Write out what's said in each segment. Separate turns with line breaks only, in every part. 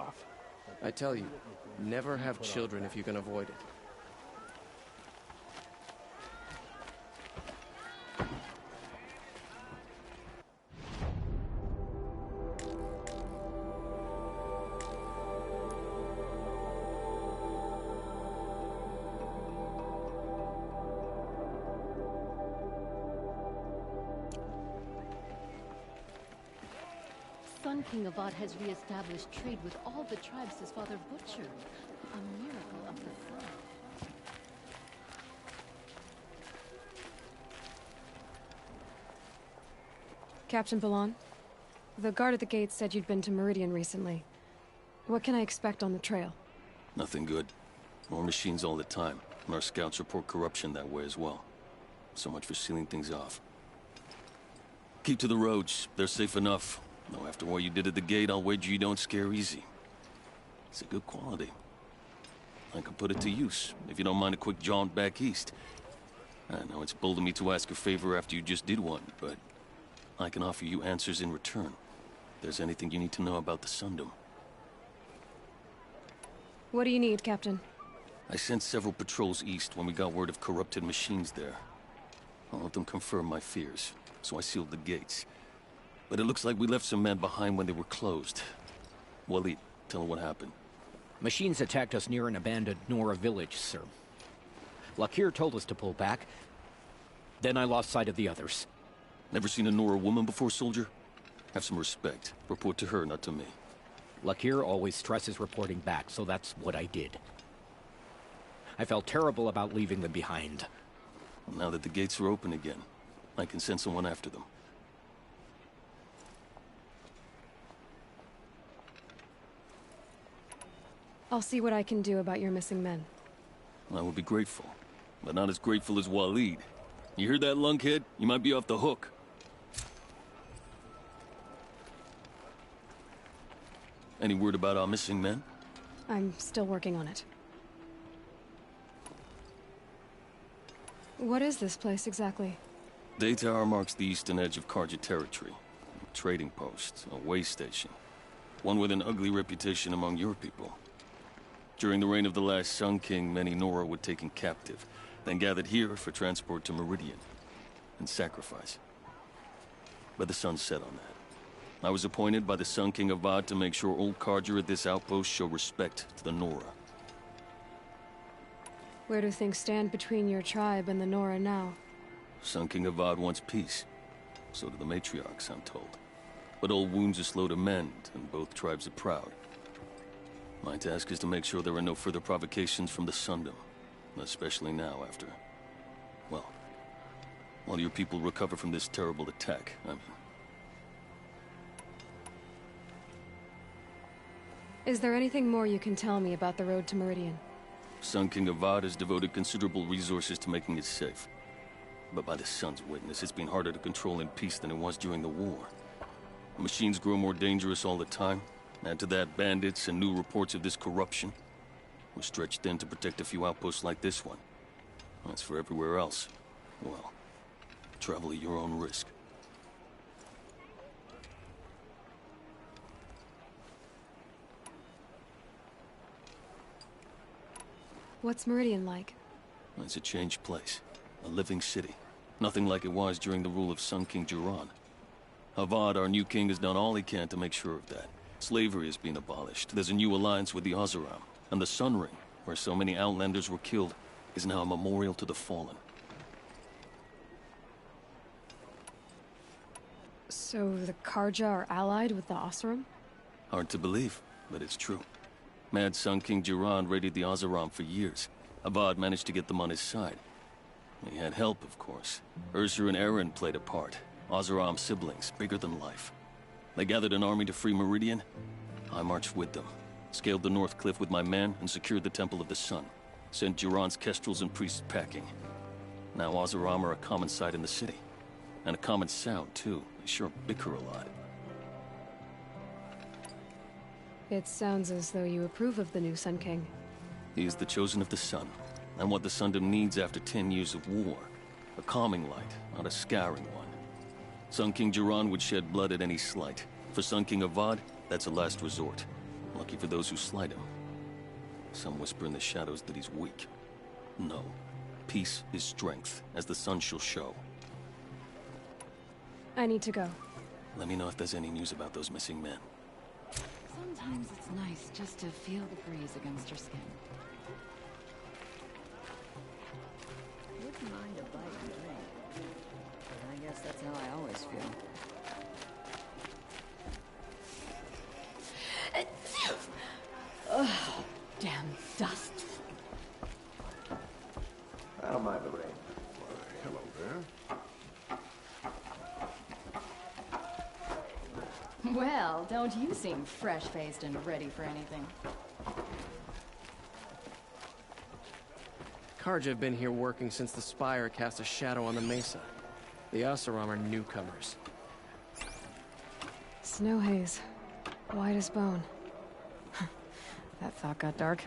off.
I tell you, never have children if you can avoid it.
Sun King Avad has re-established trade with all the tribes his father butchered. A miracle of the sun.
Captain Balan, the guard at the gate said you'd been to Meridian recently. What can I expect on the trail?
Nothing good. More machines all the time, and our scouts report corruption that way as well. So much for sealing things off. Keep to the roads. They're safe enough. Though after what you did at the gate, I'll wager you don't scare easy. It's a good quality. I can put it to use, if you don't mind a quick jaunt back east. I know it's bold of me to ask a favor after you just did one, but I can offer you answers in return. If there's anything you need to know about the Sundom.
What do you need, Captain?
I sent several patrols east when we got word of corrupted machines there. All of them confirmed my fears, so I sealed the gates. But it looks like we left some men behind when they were closed. Waleed, tell her what happened.
Machines attacked us near an abandoned Nora village, sir. Lakir told us to pull back. Then I lost sight of the others.
Never seen a Nora woman before, soldier? Have some respect. Report to her, not to me.
Lakir always stresses reporting back, so that's what I did. I felt terrible about leaving them behind.
Well, now that the gates are open again, I can send someone after them.
I'll see what I can do about your missing men.
I would be grateful, but not as grateful as Waleed. You hear that, lunkhead? You might be off the hook. Any word about our missing men?
I'm still working on it. What is this place exactly?
Day Tower marks the eastern edge of Karja territory. A trading post, a way station. One with an ugly reputation among your people. During the reign of the last Sun King, many Nora were taken captive, then gathered here for transport to Meridian, and sacrifice. But the sun set on that. I was appointed by the Sun King Avad to make sure old Karja at this outpost show respect to the Nora.
Where do things stand between your tribe and the Nora now?
Sun King Avad wants peace. So do the matriarchs, I'm told. But old wounds are slow to mend, and both tribes are proud. My task is to make sure there are no further provocations from the Sundom. Especially now after... well, while your people recover from this terrible attack, I mean.
Is there anything more you can tell me about the road to Meridian?
Sun King Avad has devoted considerable resources to making it safe. But by the sun's witness, it's been harder to control in peace than it was during the war. The machines grow more dangerous all the time. Add to that bandits and new reports of this corruption. We're stretched thin to protect a few outposts like this one. As for everywhere else, well, travel at your own risk.
What's Meridian like?
It's a changed place. A living city. Nothing like it was during the rule of Sun King Jiran. Avad, our new king, has done all he can to make sure of that. Slavery has been abolished. There's a new alliance with the Oseram. And the Sun Ring, where so many Outlanders were killed, is now a memorial to the fallen.
So the Karja are allied with the Oseram?
Hard to believe, but it's true. Mad Sun King Jiran raided the Oseram for years. Avad managed to get them on his side. He had help, of course. Ursur and Eren played a part. Oseram siblings, bigger than life. They gathered an army to free Meridian. I marched with them. Scaled the North Cliff with my men and secured the Temple of the Sun. Sent Jiran's kestrels and priests packing. Now Oseram are a common sight in the city. And a common sound, too. They sure bicker a lot.
It sounds as though you approve of the new Sun King.
He is the chosen of the Sun, and what the Sundom needs after 10 years of war. A calming light, not a scouring one. Sun King Jiran would shed blood at any slight. For Sun King Avad, that's a last resort. Lucky for those who slight him. Some whisper in the shadows that he's weak. No. Peace is strength, as the sun shall show.
I need to go.
Let me know if there's any news about those missing men.
Sometimes it's nice just to feel the breeze against your skin.
Wouldn't mind a bite and drink. But I guess that's how I always feel.
Ugh, damn dust.
I don't mind the rain.
Hello there.
Well, don't you seem fresh-faced and ready for anything.
Karja have been here working since the Spire cast a shadow on the mesa. The Oseram are newcomers.
Snow haze. White as bone. That thought got dark.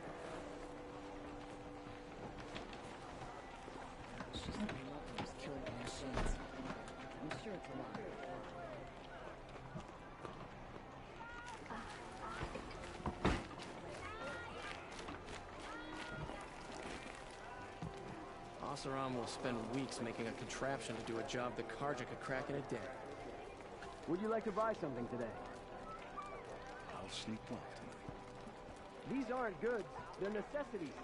She's not in love with those killer machines. I'm sure it's a lie.
Oseram will spend weeks making a contraption to do a job that Karja could crack in a day.
Would you like to buy something today?
I'll sneak off tonight.
These aren't goods, they're necessities.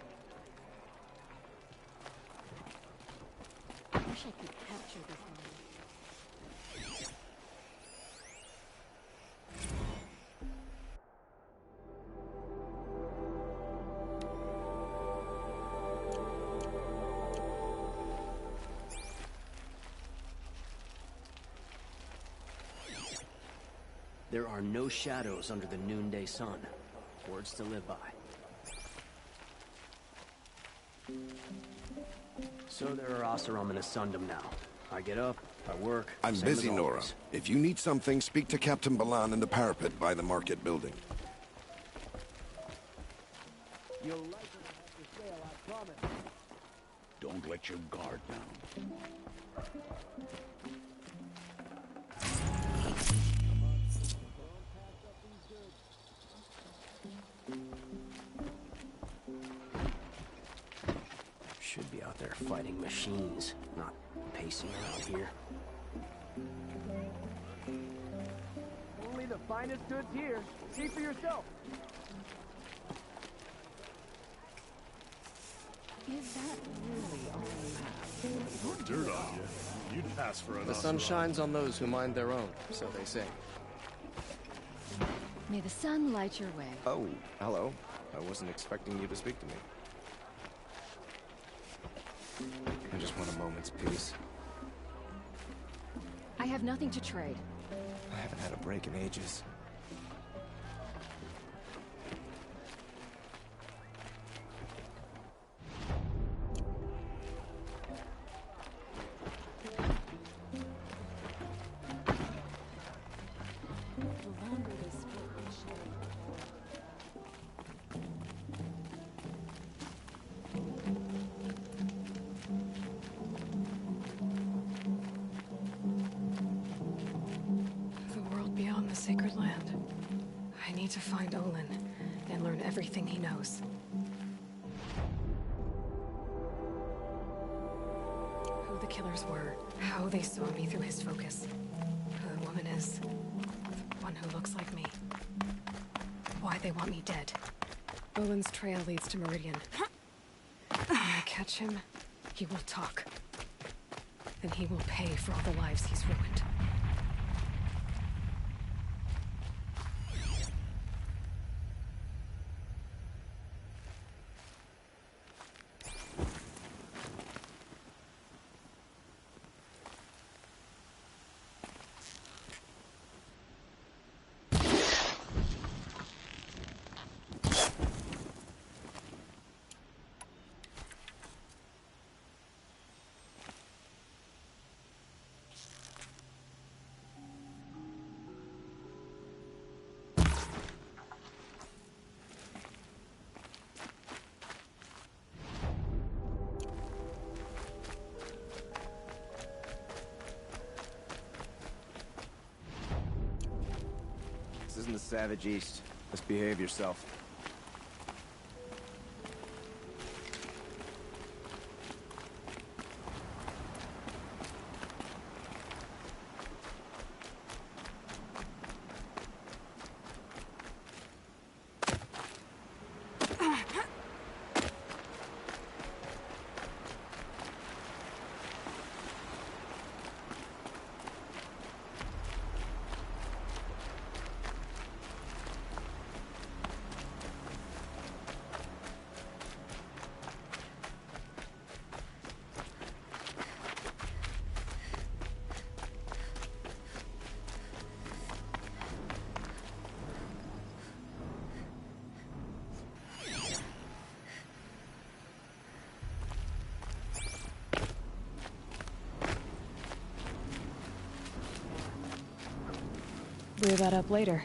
I wish I could capture this moment.
There are no shadows under the noonday sun. Words to live by. So there are Oseram in Asundum now. I get up, I work.
I'm
same as
busy, Nora.
always.
If you need something, speak to Captain Balan in the parapet by the market building.
You'll like what I have to say, I promise.
Don't let your guard down.
Should be out there fighting machines, not pacing around here. Only the finest goods here. See for yourself.
Is that really all you have?
Put dirt on you. You'd pass for an
The sun
Oseram.
shines on those who mind their own, so they say.
May the sun light your way.
Oh, hello. I wasn't expecting you to speak to me. I just want a moment's peace.
I have nothing to trade.
I haven't had a break in ages.
The longer they split the shadow.
The world beyond the sacred land. I need to find Olin and learn everything he knows. Who the killers were, how they saw me through his focus. Who the woman is, the one who looks like me. Why they want me dead. Olin's trail leads to Meridian. When I catch him, he will talk. And he will pay for all the lives he's ruined.
This isn't the Savage East. Just behave yourself.
Blew that up later.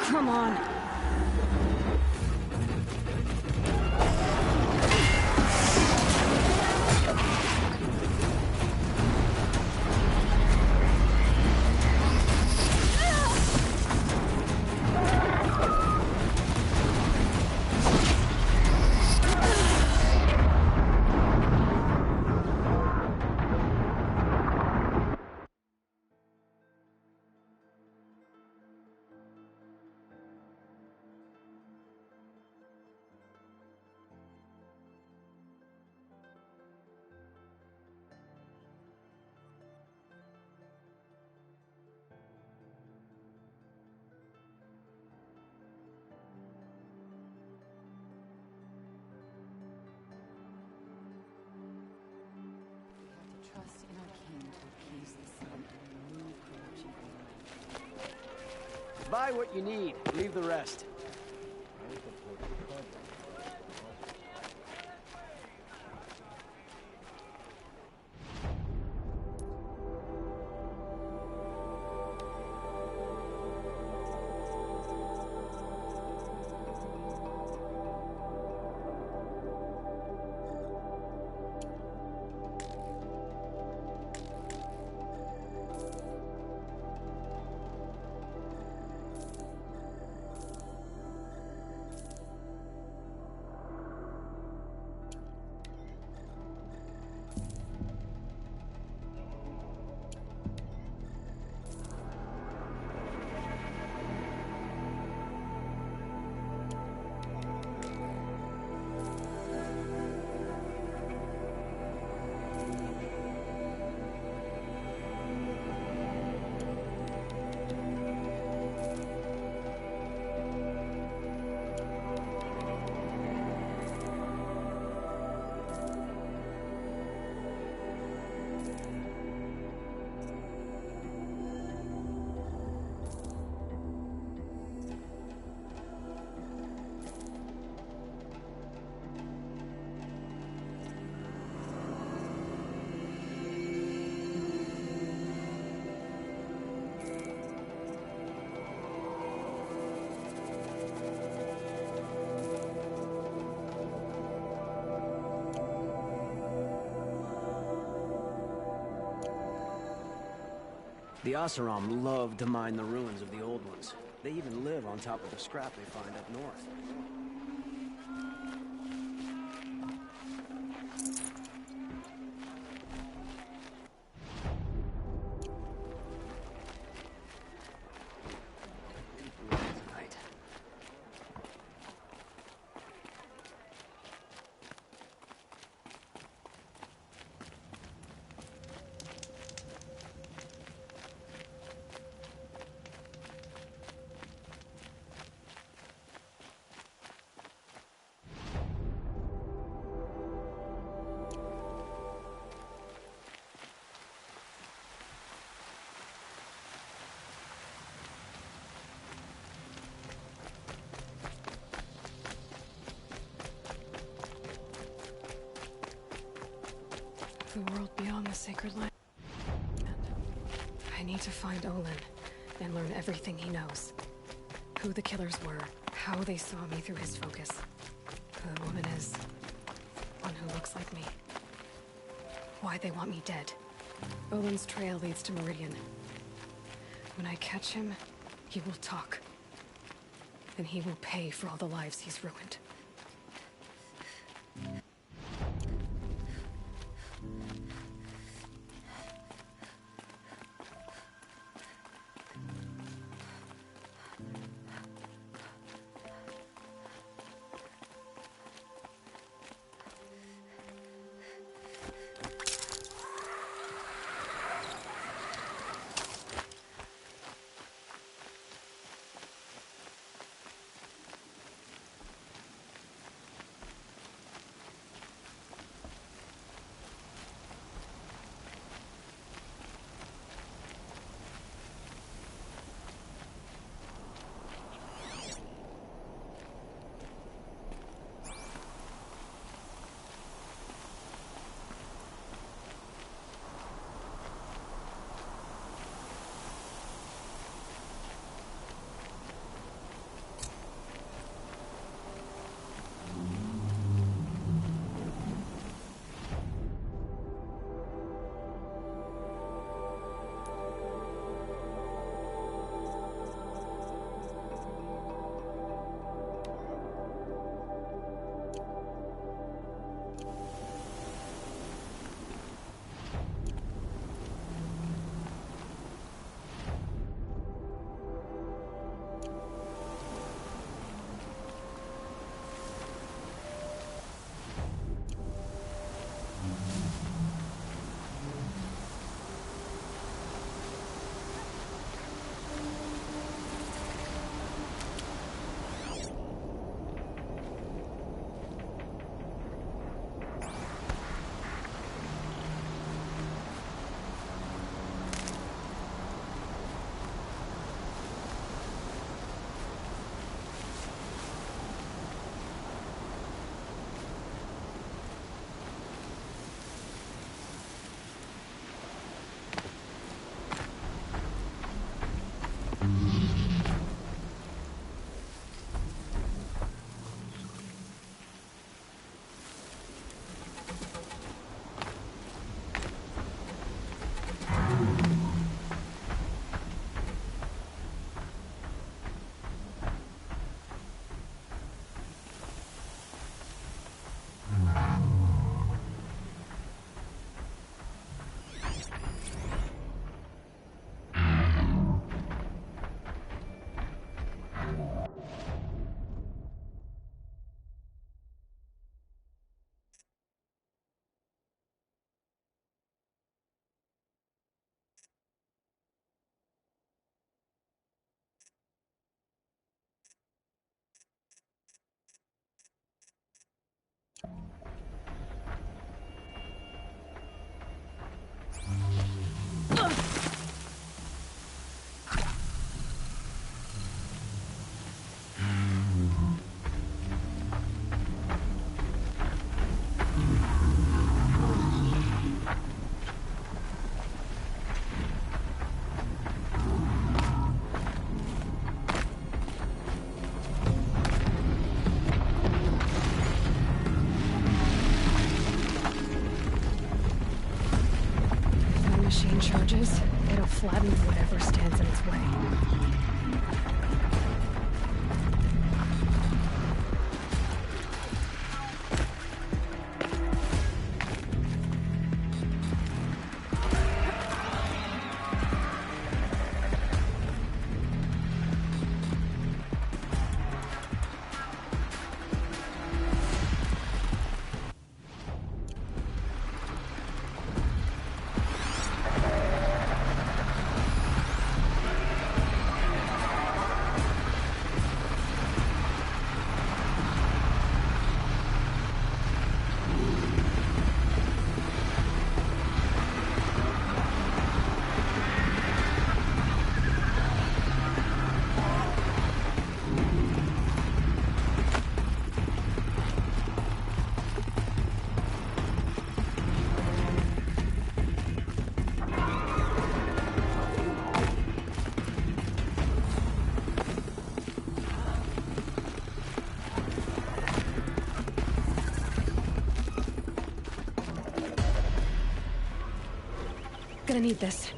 Come on.
Trust in our king to appease the sun and remove corruption from the land.
Buy what you need, leave the rest. The Oseram love to mine the ruins of the old ones. They even live on top of the scrap they find up north.
sacred land. I need to find Olin and learn everything he knows. Who the killers were, how they saw me through his focus. Who the woman is, one who looks like me. Why they want me dead. Olin's trail leads to Meridian. When I catch him, he will talk. And he will pay for all the lives he's ruined. Charges, it'll flatten whatever stands in its way. gonna need this.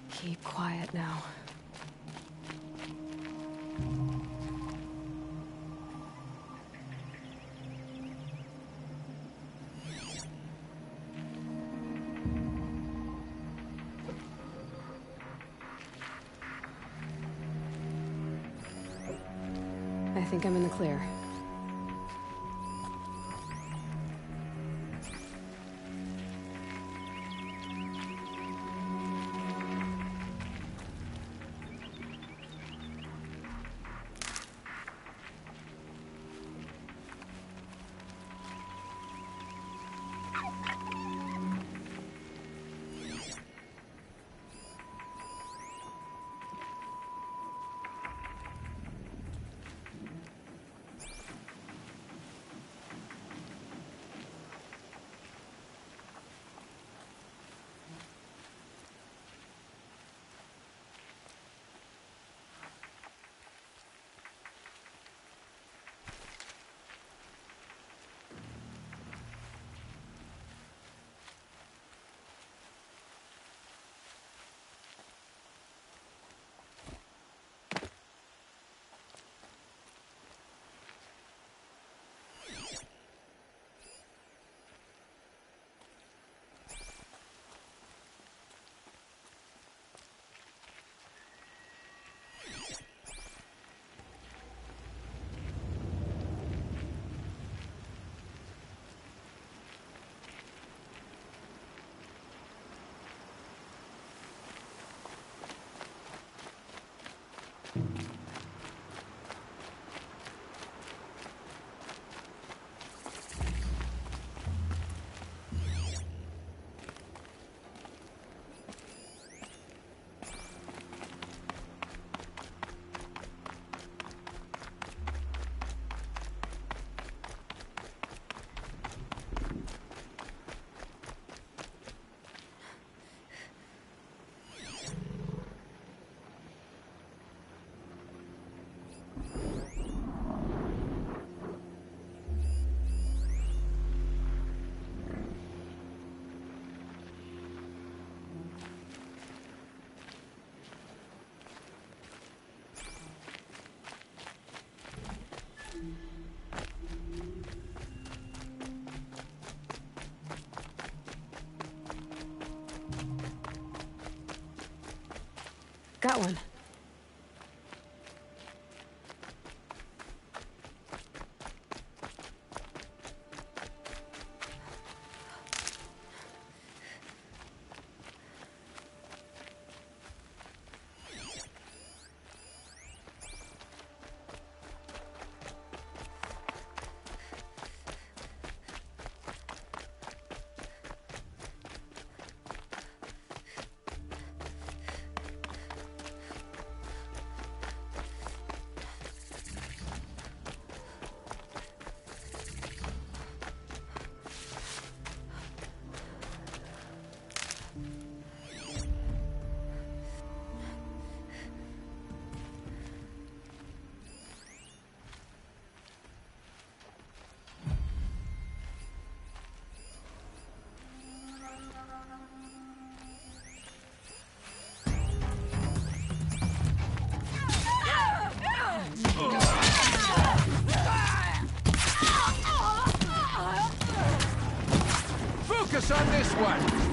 Keep quiet now. I think I'm in the clear. Got one.
Focus on this one!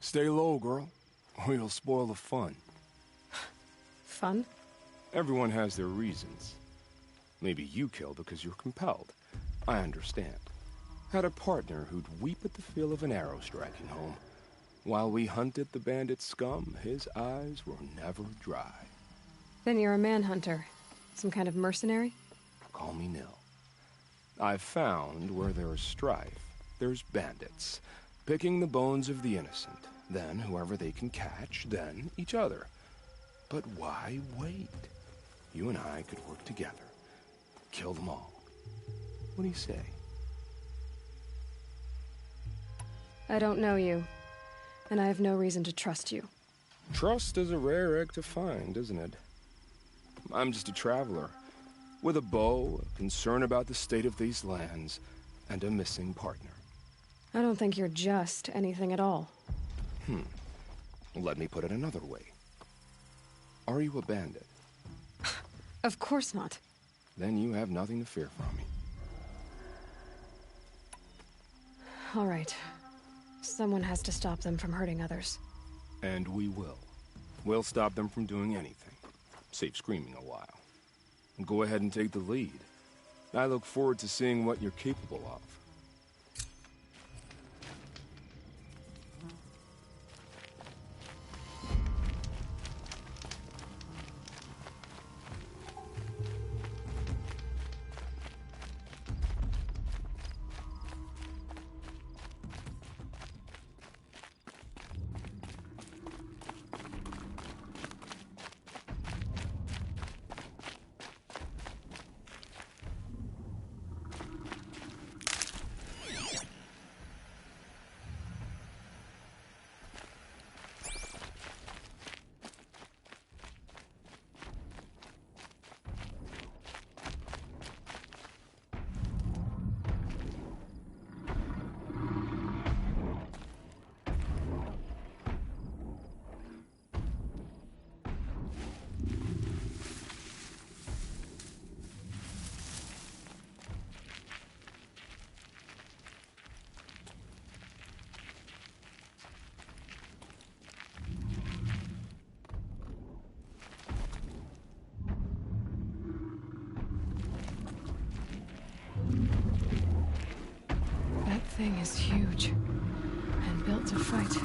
Stay low, girl, or you'll spoil the fun.
Fun?
Everyone has their reasons. Maybe you kill because you're compelled. I understand. Had a partner who'd weep at the feel of an arrow striking home. While we hunted the bandit scum, his eyes were never dry.
Then you're a manhunter. Some kind of mercenary?
Call me Nil. I've found where there's strife, there's bandits, picking the bones of the innocent. Then whoever they can catch, then each other. But why wait? You and I could work together. Kill them all. What do you say?
I don't know you, and I have no reason to trust you.
Trust is a rare egg to find, isn't it? I'm just a traveler, with a bow, a concern about the state of these lands, and a missing partner.
I don't think you're just anything at all.
Let me put it another way. Are you a bandit?
Of course not.
Then you have nothing to fear from me.
All right. Someone has to stop them from hurting others.
And we will. We'll stop them from doing anything. Save screaming a while. Go ahead and take the lead. I look forward to seeing what you're capable of.
That thing is huge, and built to fight.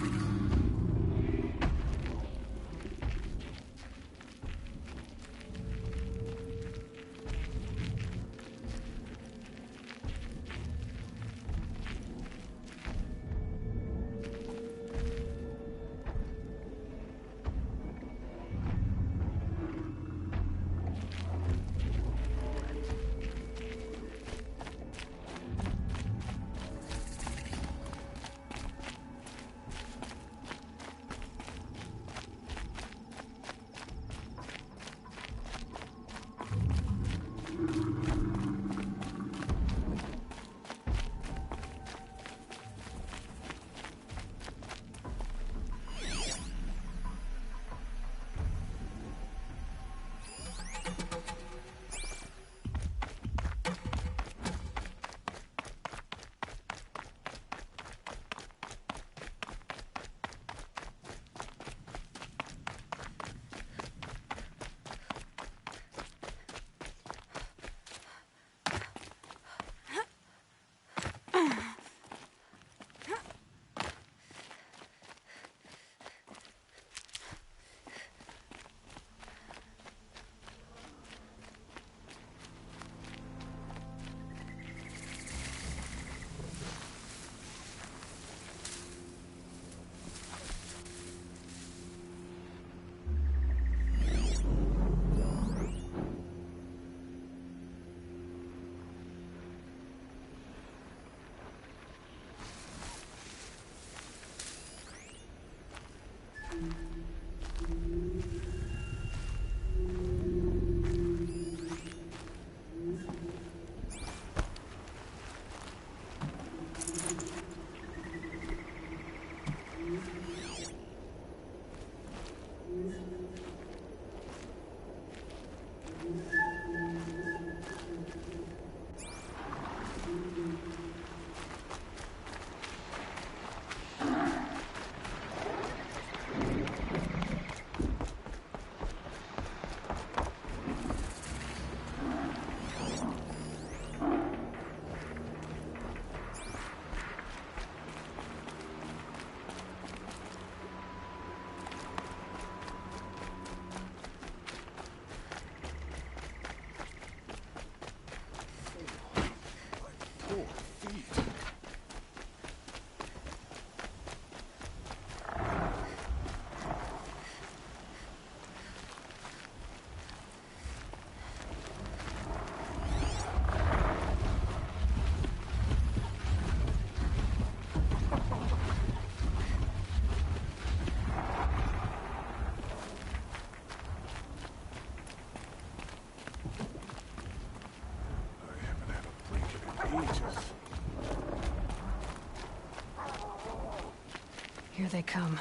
Here they come.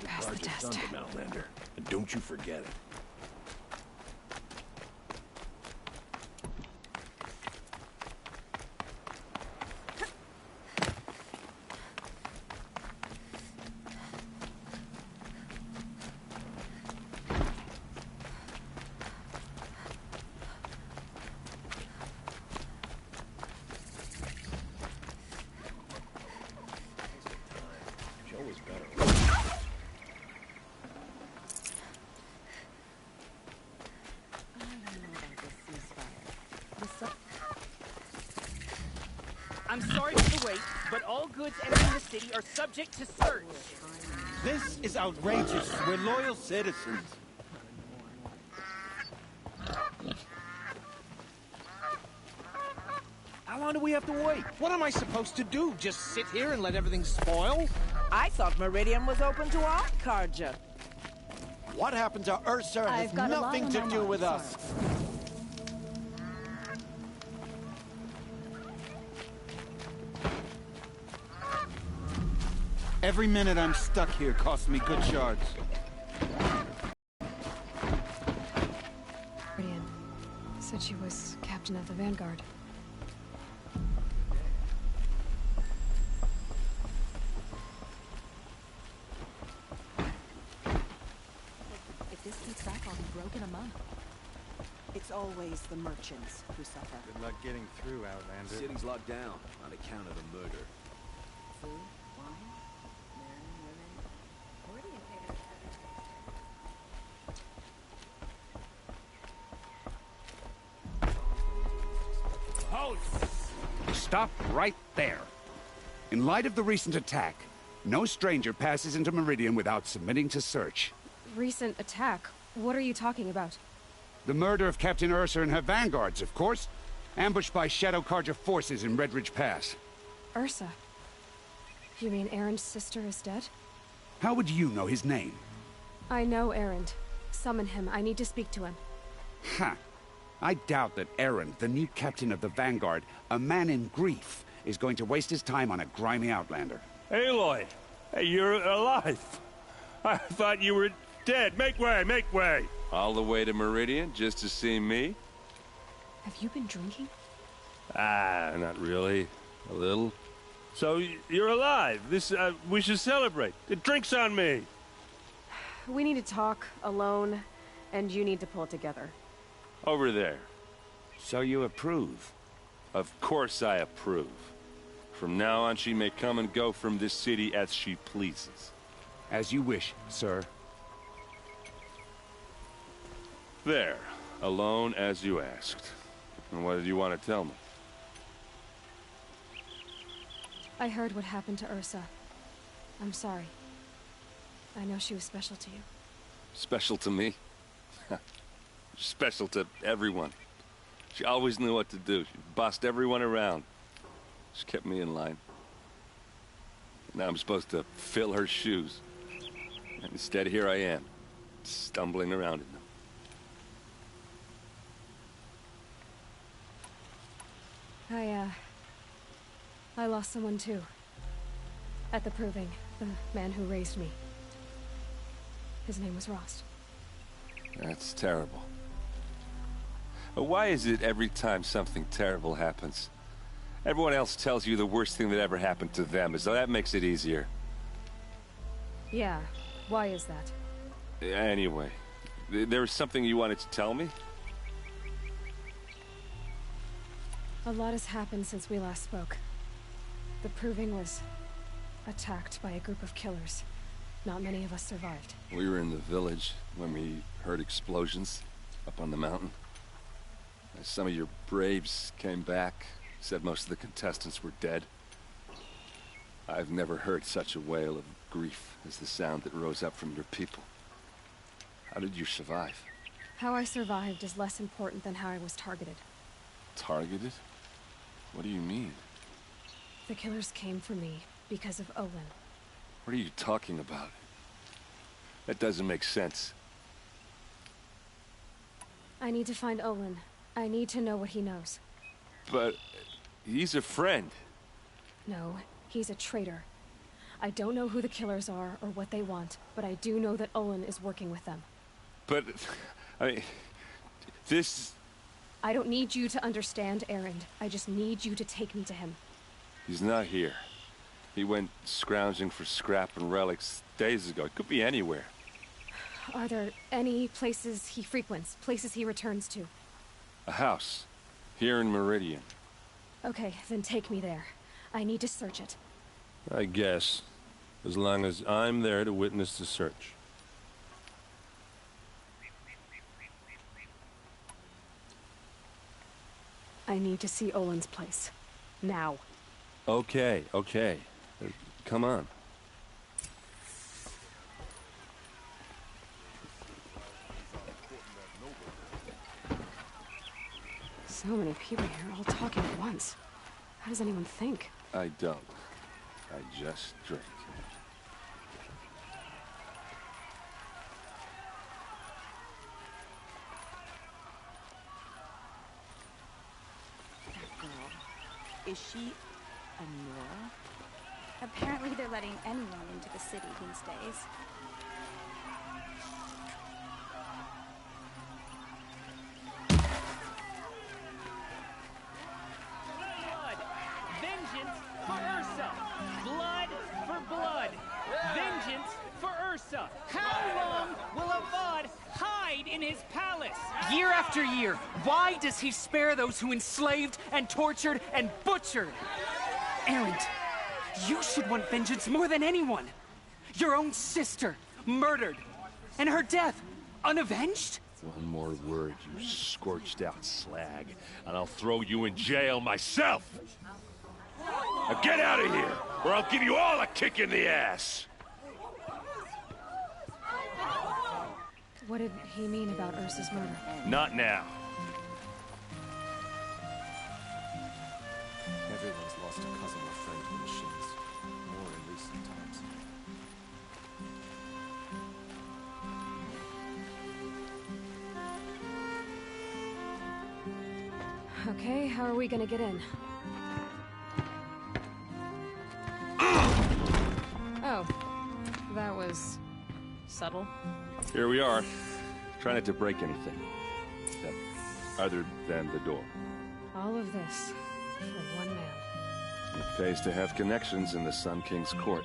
Pass the test.
Outlander. And don't you forget it.
I'm sorry for the wait, but all goods entering the city are subject to search.
This is outrageous. We're loyal citizens.
How long do we have to wait? What am I supposed to do? Just sit here and let everything spoil?
I thought Meridian was open to all, Carja.
What happened to Ursa has nothing to do with us. Every minute I'm stuck here costs me good shards.
Meridian said she was captain of the Vanguard.
If this keeps back, I'll be broken a month.
It's always the merchants who suffer.
Good luck getting through, Outlander.
The city's locked down on account of the murder.
Food, wine, men, women. Where do you pay
Halt! Stop right there. In light of the recent attack, no stranger passes into Meridian without submitting to search.
Recent attack? What are you talking about?
The murder of Captain Ursa and her vanguards, of course. Ambushed by Shadow Carja forces in Red Ridge Pass.
Ursa? You mean Erend's sister is dead?
How would you know his name?
I know Erend. Summon him. I need to speak to him.
Ha! I doubt that Erend, the new captain of the Vanguard, a man in grief, is going to waste his time on a grimy outlander.
Aloy! Hey, you're alive! I thought you were dead. Make way, make way!
All the way to Meridian just to see me?
Have you been drinking?
Ah, not really. A little. So, you're alive. We should celebrate. The drink's on me.
We need to talk, alone, and you need to pull it together.
Over there.
So you approve?
Of course I approve. From now on, she may come and go from this city as she pleases.
As you wish, sir.
There. Alone as you asked. And what did you want to tell me?
I heard what happened to Ursa. I'm sorry. I know she was special to you.
Special to me? Special to everyone. She always knew what to do. She bossed everyone around. She kept me in line. Now I'm supposed to fill her shoes. And instead, here I am, stumbling around in them.
I lost someone too. At the Proving, the man who raised me. His name was Rost.
That's terrible. But why is it every time something terrible happens, everyone else tells you the worst thing that ever happened to them, as though that makes it easier?
Yeah, why is that?
Anyway, there was something you wanted to tell me?
A lot has happened since we last spoke. The Proving was attacked by a group of killers. Not many of us survived.
We were in the village when we heard explosions up on the mountain. Some of your braves came back, said most of the contestants were dead. I've never heard such a wail of grief as the sound that rose up from your people. How did you survive?
How I survived is less important than how I was targeted.
Targeted? What do you mean?
The killers came for me because of Olin.
What are you talking about? That doesn't make sense.
I need to find Olin. I need to know what he knows.
But he's a friend.
No, he's a traitor. I don't know who the killers are or what they want, but I do know that Olin is working with them.
But, I mean, this...
I don't need you to understand, Erend. I just need you to take me to him.
He's not here. He went scrounging for scrap and relics days ago. It could be anywhere.
Are there any places he frequents, places he returns to?
A house. Here in Meridian.
Okay, then take me there. I need to search it.
I guess. As long as I'm there to witness the search.
I need to see Olin's place. Now.
Okay. Come on.
So many people here, all talking at once. How does anyone think?
I don't. I just drink.
That girl. Is she Anora?
Apparently they're letting anyone into the city these days.
Blood! Vengeance for Ursa! Blood for blood! Vengeance for Ursa! How long will Avad hide in his palace?
Year after year, why does he spare those who enslaved and tortured and butchered? Erend, you should want vengeance more than anyone. Your own sister, murdered, and her death, unavenged?
One more word, you scorched out slag, and I'll throw you in jail myself! Now get out of here, or I'll give you all a kick in the ass!
What did he mean about Ursa's murder?
Not now.
Everyone's lost a cousin or friend to the machines. More in recent times.
Okay, how are we gonna get in? Oh, that was subtle.
Here we are. Try not to break anything. Other than the door.
All of this for one man.
It pays to have connections in the Sun King's court.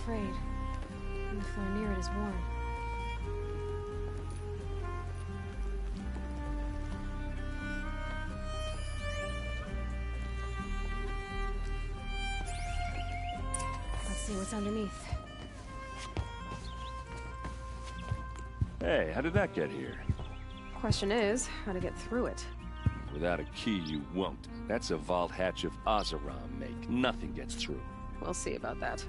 afraid. And the floor near it is warm. Let's see what's underneath.
Hey, how did that get here?
Question is, how to get through it.
Without a key, you won't. That's a vault hatch of Oseram make. Nothing gets through.
We'll see about that.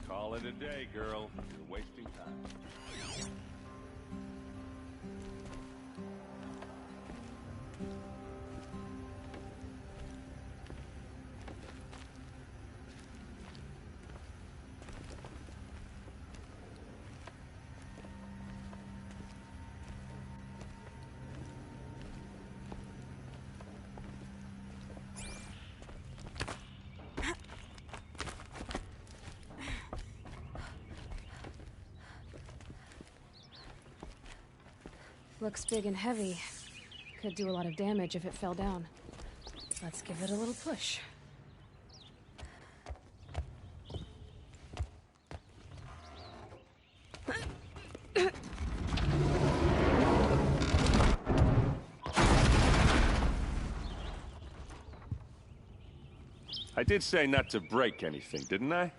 Call it a day, girl. You're wasting time.
Looks big and heavy. Could do a lot of damage if it fell down. Let's give it a little push.
I did say not to break anything, didn't I?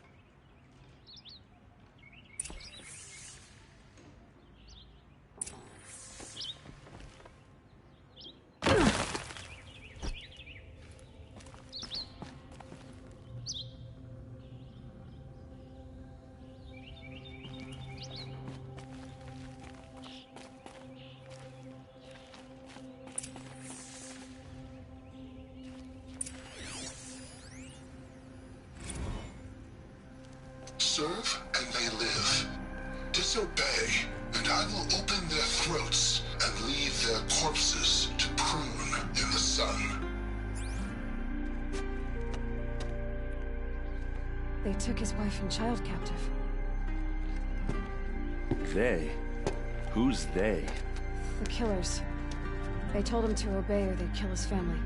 Serve and they live. Disobey, and I will open their throats and leave their corpses to prune in the sun.
They took his wife and child captive.
They? Who's they?
The killers. They told him to obey or they'd kill his family.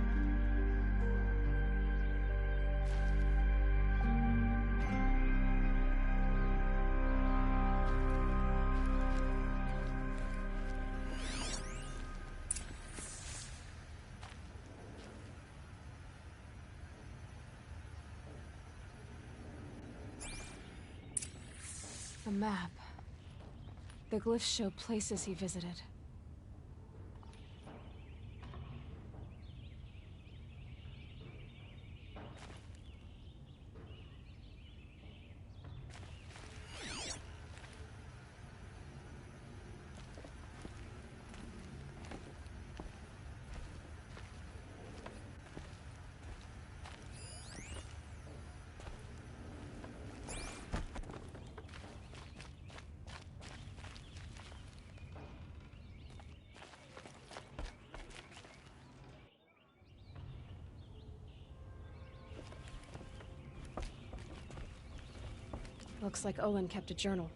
A map. The glyphs show places he visited. Looks like Olin kept a journal.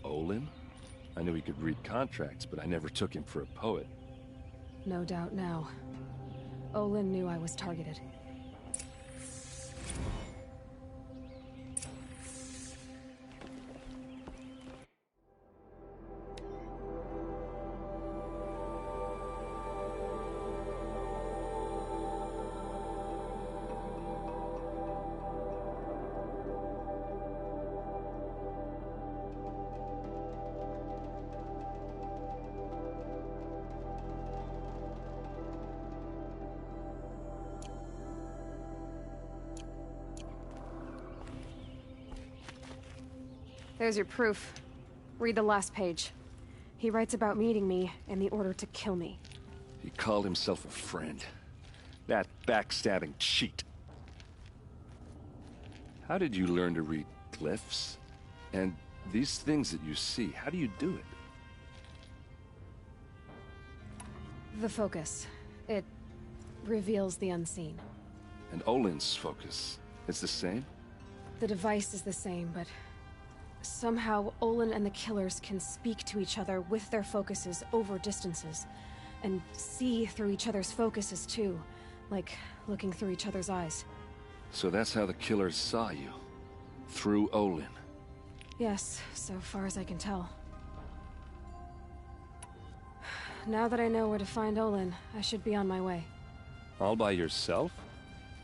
Olin? I knew he could read contracts, but I never took him for a poet.
No doubt now. Olin knew I was targeted. There's your proof. Read the last page. He writes about meeting me and the order to kill me.
He called himself a friend. That backstabbing cheat. How did you learn to read glyphs? And these things that you see, how do you do it?
The focus. It reveals the unseen.
And Olin's focus, it's the same?
The device is the same, but somehow Olin and the killers can speak to each other with their focuses over distances, and see through each other's focuses too, like looking through each other's eyes.
So that's how the killers saw you? Through Olin?
Yes, so far as I can tell. Now that I know where to find Olin, I should be on my way.
All by yourself?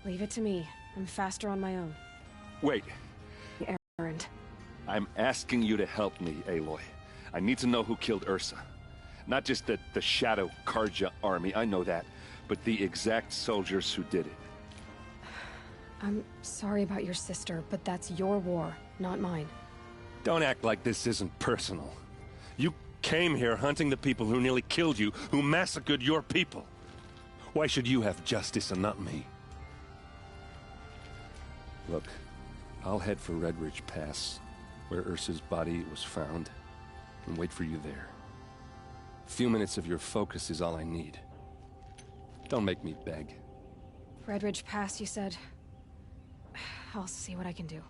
Leave it to me. I'm faster on my own.
Wait.
Errand.
I'm asking you to help me, Aloy. I need to know who killed Ursa. Not just the Shadow Karja army, I know that, but the exact soldiers who did it.
I'm sorry about your sister, but that's your war, not mine.
Don't act like this isn't personal. You came here hunting the people who nearly killed you, who massacred your people. Why should you have justice and not me? Look, I'll head for Red Ridge Pass, where Ursa's body was found, and wait for you there. A few minutes of your focus is all I need. Don't make me beg.
Red Ridge Pass, you said? I'll see what I can do.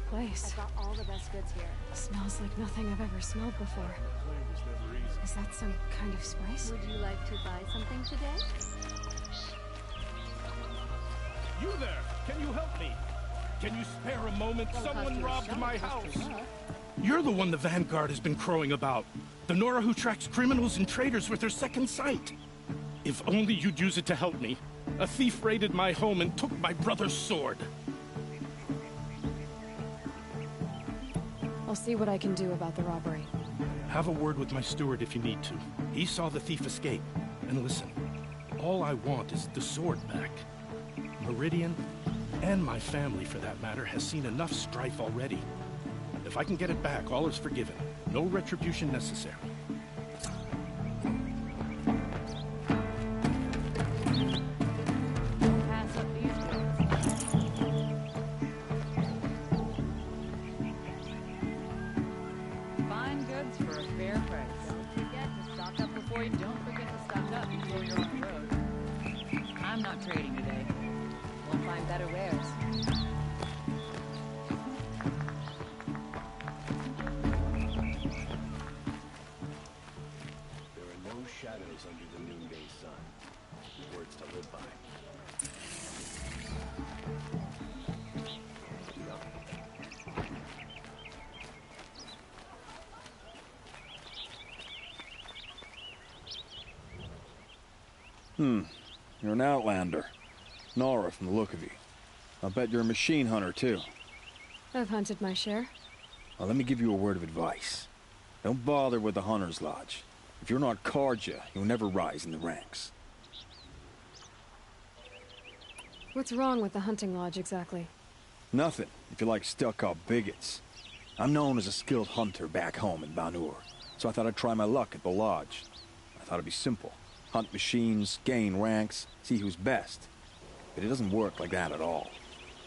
Place.
I've got all the best goods here.
Smells like nothing I've ever smelled before. Is that some kind of spice?
Would you like to buy something today?
You there! Can you help me? Can you spare a moment? Someone robbed my house! You're the one the Vanguard has been crowing about. The Nora who tracks criminals and traitors with her second sight. If only you'd use it to help me. A thief raided my home and took my brother's sword.
I'll see what I can do about the robbery.
Have a word with my steward if you need to. He saw the thief escape. And listen, all I want is the sword back. Meridian, and my family for that matter, has seen enough strife already. If I can get it back, all is forgiven. No retribution necessary.
You're an outlander. Nora from the look of you. I'll bet you're a machine hunter, too.
I've hunted my share.
Well, let me give you a word of advice. Don't bother with the Hunter's Lodge. If you're not Karja, you'll never rise in the ranks.
What's wrong with the hunting lodge, exactly?
Nothing, if you like stuck-up bigots. I'm known as a skilled hunter back home in Banur, so I thought I'd try my luck at the lodge. I thought it'd be simple. Hunt machines, gain ranks, see who's best. But it doesn't work like that at all.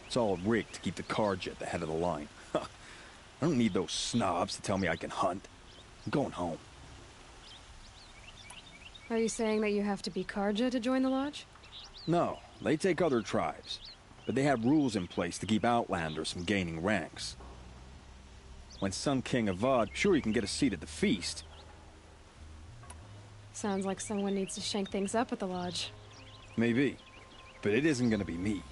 It's all rigged to keep the Karja at the head of the line. I don't need those snobs to tell me I can hunt. I'm going home.
Are you saying that you have to be Karja to join the lodge?
No, they take other tribes. but they have rules in place to keep outlanders from gaining ranks. When Sun King Avad, sure you can get a seat at the feast.
Sounds like someone needs to shank things up at the lodge.
Maybe, but it isn't gonna be me.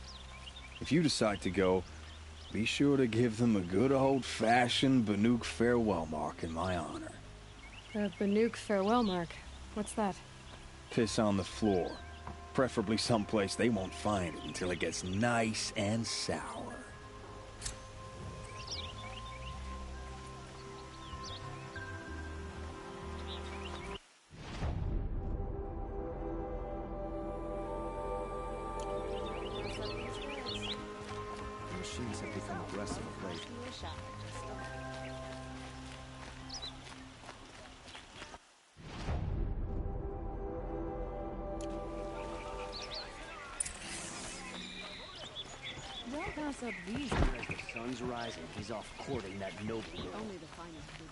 If you decide to go, be sure to give them a good old-fashioned Banuk farewell mark in my honor.
The Banuk farewell mark? What's that?
Piss on the floor. Preferably someplace they won't find it until it gets nice and sour.
The machines have become aggressive of late.
Don't pass up these.
As the sun's rising, he's off courting that noble girl.
Only the finest food.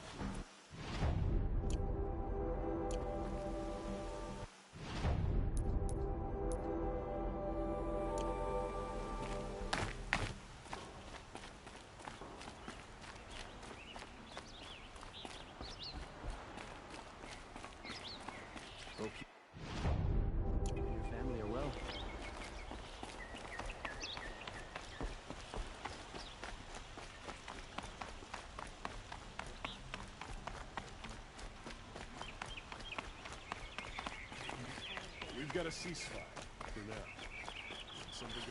Hope you and your family are well.
We've got a ceasefire for now. Something